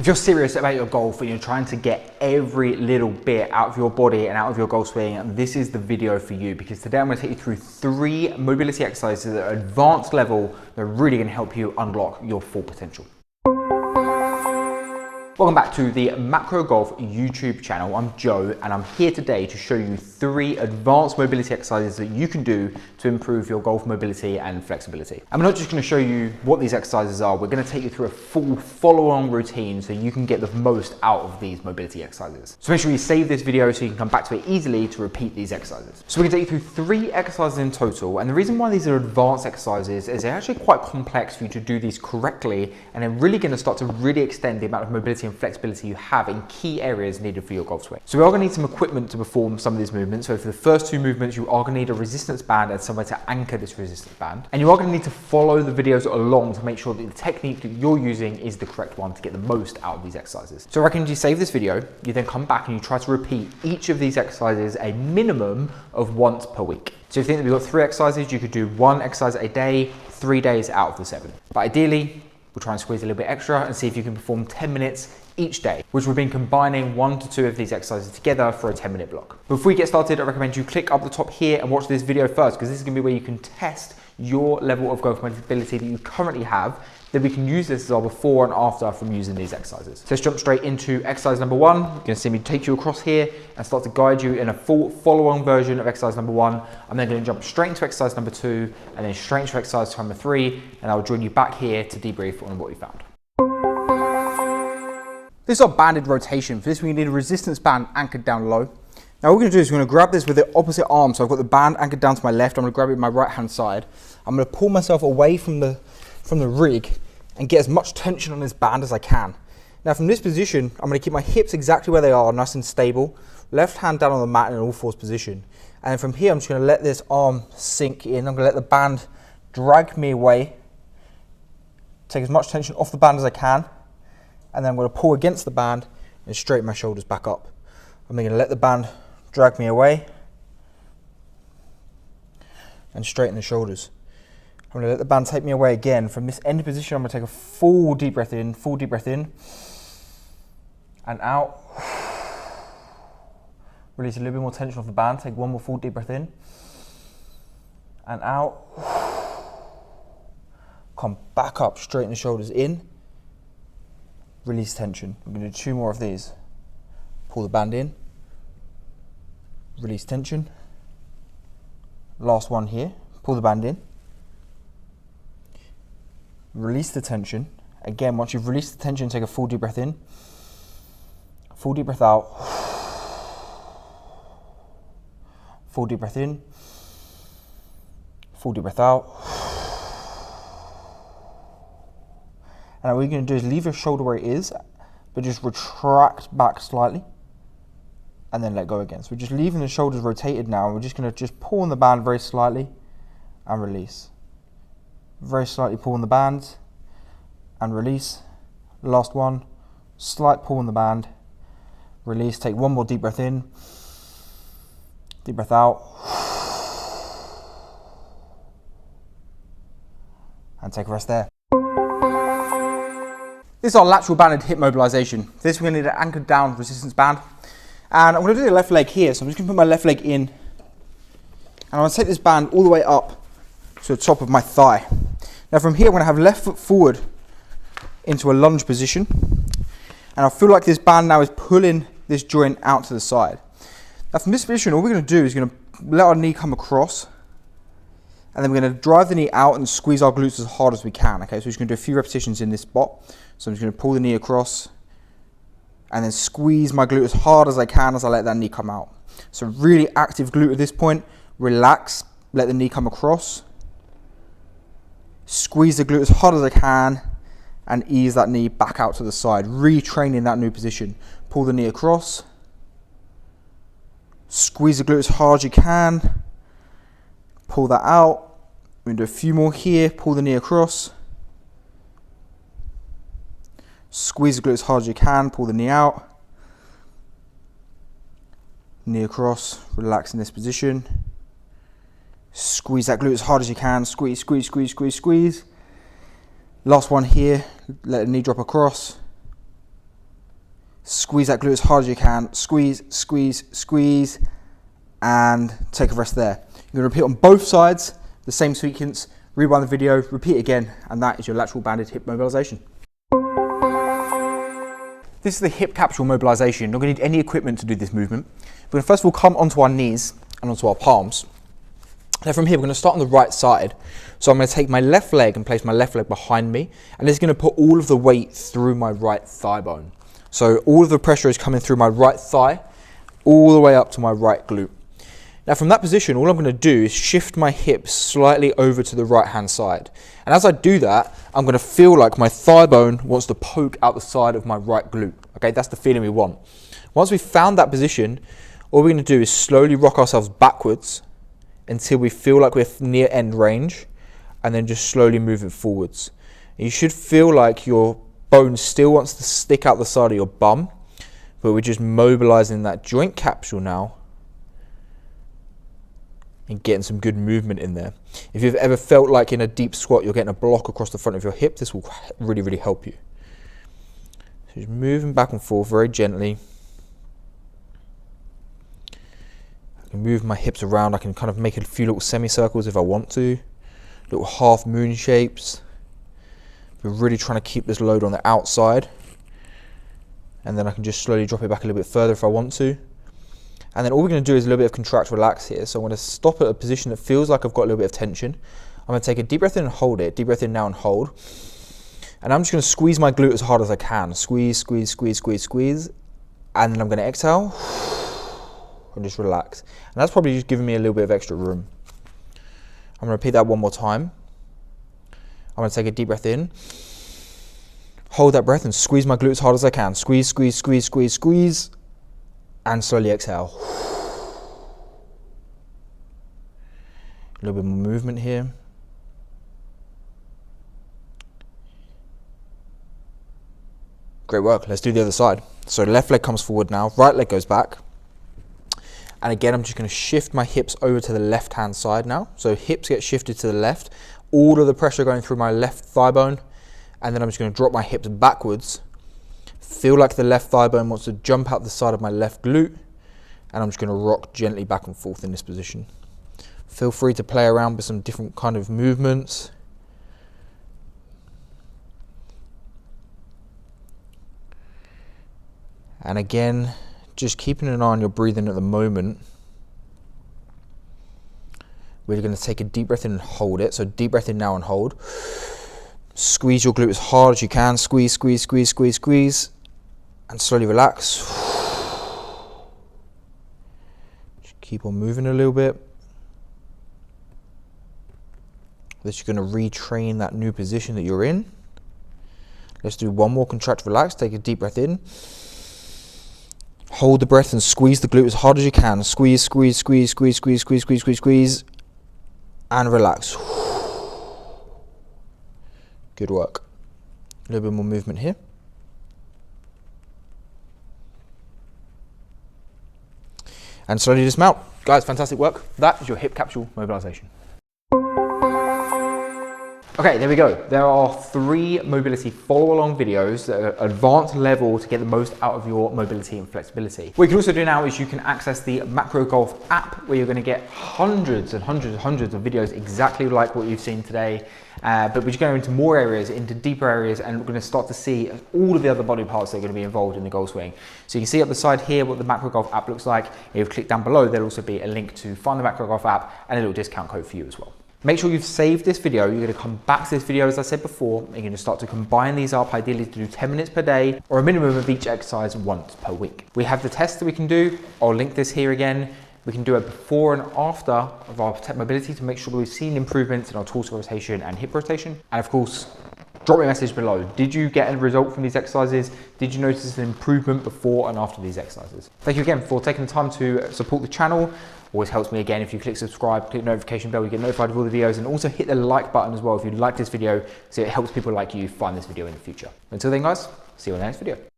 If you're serious about your golf and you're trying to get every little bit out of your body and out of your golf swing, this is the video for you, because today I'm going to take you through 3 mobility exercises at an advanced level that are really going to help you unlock your full potential. Welcome back to the Macro Golf YouTube channel. I'm Joe and I'm here today to show you 3 advanced mobility exercises that you can do to improve your golf mobility and flexibility. I'm not just going to show you what these exercises are, we're going to take you through a full follow-on routine so you can get the most out of these mobility exercises. So make sure you save this video so you can come back to it easily to repeat these exercises. So we're going to take you through 3 exercises in total, and the reason why these are advanced exercises is they're actually quite complex for you to do these correctly, and they're really going to start to really extend the amount of mobility and flexibility you have in key areas needed for your golf swing. So we are going to need some equipment to perform some of these movements. So for the first 2 movements, you are going to need a resistance band and somewhere to anchor this resistance band. And you are going to need to follow the videos along to make sure that the technique that you're using is the correct one to get the most out of these exercises. So I recommend you save this video, you then come back and you try to repeat each of these exercises a minimum of once per week. So if you think that we've got 3 exercises, you could do 1 exercise a day, 3 days out of the 7. But ideally, we'll try and squeeze a little bit extra and see if you can perform 10 minutes each day, which we've been combining 1 to 2 of these exercises together for a 10-minute block. Before we get started, I recommend you click up the top here and watch this video first, because this is going to be where you can test your level of golf mobility that you currently have. Then we can use this as our before and after from using these exercises. So let's jump straight into exercise number 1. You're going to see me take you across here and start to guide you in a full follow-on version of exercise number 1. I'm then going to jump straight into exercise number 2 and then straight into exercise number 3, and I'll join you back here to debrief on what we found. This is our banded rotation. For this, we need a resistance band anchored down low. Now what we're going to do is we're going to grab this with the opposite arm. So I've got the band anchored down to my left. I'm going to grab it with my right hand side. I'm going to pull myself away from the rig and get as much tension on this band as I can. Now from this position, I'm going to keep my hips exactly where they are, nice and stable. Left hand down on the mat in an all-fours position. And then from here, I'm just going to let this arm sink in. I'm going to let the band drag me away. Take as much tension off the band as I can. And then I'm going to pull against the band and straighten my shoulders back up. I'm then going to let the band drag me away and straighten the shoulders. I'm going to let the band take me away again. From this end position, I'm going to take a full deep breath in and out. Release a little bit more tension off the band. Take 1 more full deep breath in and out. Come back up, straighten the shoulders in. Release tension. We're going to do 2 more of these. Pull the band in. Release tension. Last one here. Pull the band in. Release the tension. Again, once you've released the tension, take a full deep breath in. Full deep breath out. Full deep breath in. Full deep breath out. And what you're going to do is leave your shoulder where it is, but just retract back slightly and then let go again. So we're just leaving the shoulders rotated now. We're just going to pull on the band very slightly and release. Very slightly pull on the band and release. Last one, slight pull on the band, release. Take 1 more deep breath in, deep breath out, and take a rest there. This is our lateral banded hip mobilization. For this, we're going to need an anchored down resistance band. And I'm going to do the left leg here. So I'm just going to put my left leg in. And I'm going to take this band all the way up to the top of my thigh. Now from here, I'm going to have left foot forward into a lunge position. And I feel like this band now is pulling this joint out to the side. Now from this position, all we're going to do is going to let our knee come across. And then we're going to drive the knee out and squeeze our glutes as hard as we can. Okay, so we're just going to do a few repetitions in this spot. So I'm just going to pull the knee across and then squeeze my glute as hard as I can as I let that knee come out. So really active glute at this point. Relax, let the knee come across. Squeeze the glute as hard as I can and ease that knee back out to the side. Retraining that new position. Pull the knee across. Squeeze the glute as hard as you can. Pull that out. We're going to do a few more here. Pull the knee across. Squeeze the glute as hard as you can. Pull the knee out. Knee across. Relax in this position. Squeeze that glute as hard as you can. Squeeze, squeeze, squeeze, squeeze, squeeze. Last one here. Let the knee drop across. Squeeze that glute as hard as you can. Squeeze, squeeze, squeeze, and take a rest there. You're going to repeat on both sides, the same sequence. Rewind the video, repeat again, and that is your lateral banded hip mobilization. This is the hip capsule mobilization. You're not going to need any equipment to do this movement. We're going to first of all come onto our knees and onto our palms. Now from here, we're going to start on the right side. So I'm going to take my left leg and place my left leg behind me, and this is going to put all of the weight through my right thigh bone. So all of the pressure is coming through my right thigh, all the way up to my right glute. Now from that position, all I'm going to do is shift my hips slightly over to the right hand side. And as I do that, I'm going to feel like my thigh bone wants to poke out the side of my right glute. Okay, that's the feeling we want. Once we've found that position, all we're going to do is slowly rock ourselves backwards until we feel like we're near end range, and then just slowly move it forwards. And you should feel like your bone still wants to stick out the side of your bum, but we're just mobilizing that joint capsule now and getting some good movement in there. If you've ever felt like in a deep squat you're getting a block across the front of your hip, this will really, really help you. So just moving back and forth very gently. I can move my hips around. I can kind of make a few little semicircles if I want to. Little half moon shapes. We're really trying to keep this load on the outside. And then I can just slowly drop it back a little bit further if I want to. And then all we're going to do is a little bit of contract, relax here. So I'm going to stop at a position that feels like I've got a little bit of tension. I'm going to take a deep breath in and hold it. Deep breath in now and hold. And I'm just going to squeeze my glute as hard as I can. Squeeze, squeeze, squeeze, squeeze, squeeze. And then I'm going to exhale and just relax. And that's probably just giving me a little bit of extra room. I'm going to repeat that one more time. I'm going to take a deep breath in. Hold that breath and squeeze my glute as hard as I can. Squeeze, squeeze, squeeze, squeeze, squeeze. And slowly exhale. A little bit more movement here. Great work. Let's do the other side. So left leg comes forward now, right leg goes back. And again, I'm just going to shift my hips over to the left hand side now. So hips get shifted to the left, all of the pressure going through my left thigh bone. And then I'm just going to drop my hips backwards. Feel like the left thigh bone wants to jump out the side of my left glute. And I'm just going to rock gently back and forth in this position. Feel free to play around with some different kind of movements. And again, just keeping an eye on your breathing at the moment. We're going to take a deep breath in and hold it. So deep breath in now and hold. Squeeze your glute as hard as you can. Squeeze, squeeze, squeeze, squeeze, squeeze. And slowly relax. Just keep on moving a little bit. This you're going to retrain that new position that you're in. Let's do one more contract, relax. Take a deep breath in. Hold the breath and squeeze the glute as hard as you can. Squeeze, squeeze, squeeze, squeeze, squeeze, squeeze, squeeze, squeeze, squeeze. And relax. Good work. A little bit more movement here. And slowly dismount. Guys, fantastic work. That is your hip capsule mobilization. Okay, there we go. There are 3 mobility follow-along videos that are advanced level to get the most out of your mobility and flexibility. What you can also do now is you can access the Macro Golf app, where you're going to get hundreds and hundreds and hundreds of videos exactly like what you've seen today. But we're just going into more areas, into deeper areas, and we're going to start to see all of the other body parts that are going to be involved in the golf swing. So you can see up the side here what the Macro Golf app looks like. If you click down below, there'll also be a link to find the Macro Golf app and a little discount code for you as well. Make sure you've saved this video. You're going to come back to this video, as I said before, and you're going to start to combine these up, ideally to do 10 minutes per day or a minimum of each exercise once per week. We have the test that we can do. I'll link this here again. We can do a before and after of our mobility to make sure that we've seen improvements in our torso rotation and hip rotation. And of course, drop me a message below. Did you get a result from these exercises? Did you notice an improvement before and after these exercises? Thank you again for taking the time to support the channel. Always helps me again if you click subscribe, click notification bell, you get notified of all the videos, and also hit the like button as well if you like this video, so it helps people like you find this video in the future. Until then guys, see you on the next video.